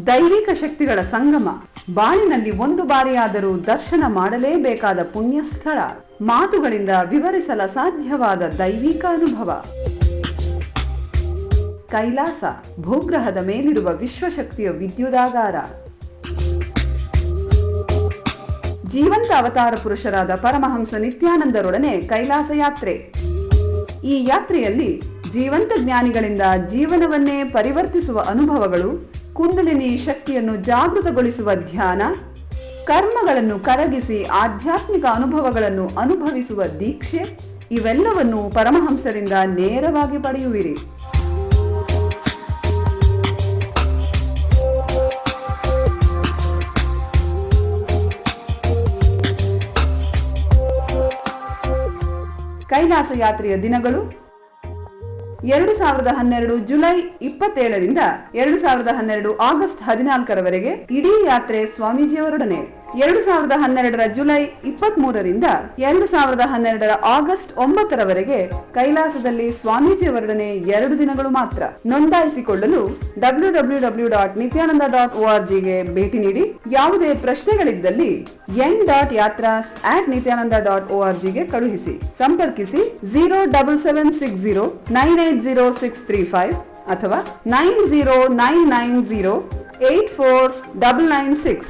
ದೈವಿಕ ಶಕ್ತಿಗಳ ಸಂಗಮ. ಬಾಳಿನಲ್ಲಿ ಒಂದು ಬಾರಿಯಾದರೂ ದರ್ಶನ ಮಾಡಲೇಬೇಕಾದ ಪುಣ್ಯ ಸ್ಥಳ. ಮಾತುಗಳಿಂದ ವಿವರಿಸಲ ಸಾಧ್ಯವಾದ ದೈವಿಕ ಅನುಭವ. ಕೈಲಾಸ, ಭೂಗ್ರಹದ ಮೇಲಿರುವ ವಿಶ್ವಶಕ್ತಿಯ ವಿದ್ಯುದಾಗಾರ. ಜೀವಂತ ಅವತಾರ ಪುರುಷರಾದ ಪರಮಹಂಸ ನಿತ್ಯಾನಂದರೊಡನೆ ಕೈಲಾಸ ಯಾತ್ರೆ. ಈ ಯಾತ್ರೆಯಲ್ಲಿ ಜೀವಂತ ಜ್ಞಾನಿಗಳಿಂದ ಜೀವನವನ್ನೇ ಪರಿವರ್ತಿಸುವ ಅನುಭವಗಳು, ಕುಂಡಲಿನಿ ಶಕ್ತಿಯನ್ನು ಜಾಗೃತಗೊಳಿಸುವ ಧ್ಯಾನ, ಕರ್ಮಗಳನ್ನು ಕರಗಿಸಿ ಆಧ್ಯಾತ್ಮಿಕ ಅನುಭವಗಳನ್ನು ಅನುಭವಿಸುವ ದೀಕ್ಷೆ, ಇವೆಲ್ಲವನ್ನು ಪರಮಹಂಸರಿಂದ ನೇರವಾಗಿ ಪಡೆಯುವಿರಿ. ಕೈಲಾಸ ಯಾತ್ರೆಯ ದಿನಗಳು 2012 ಜುಲೈ 27ರಿಂದ 2012 ಆಗಸ್ಟ್ 14ರವರೆಗೆ ಇಡೀ ಯಾತ್ರೆ ಸ್ವಾಮೀಜಿಯವರೊಡನೆ. 2012 ಜುಲೈ 23ರಿಂದ 2012 ಆಗಸ್ಟ್ 9ರವರೆಗೆ ಕೈಲಾಸದಲ್ಲಿ ಸ್ವಾಮೀಜಿಯವರೊಡನೆ 2 ದಿನಗಳು ಮಾತ್ರ. ನೋಂದಾಯಿಸಿಕೊಳ್ಳಲು www.nityananda.org ಭೇಟಿ ನೀಡಿ. ಯಾವುದೇ ಪ್ರಶ್ನೆಗಳಿದ್ದಲ್ಲಿ n.yatras@nityananda.org ಕಳುಹಿಸಿ. ಸಂಪರ್ಕಿಸಿ 07760980635 ಅಥವಾ 9099084996.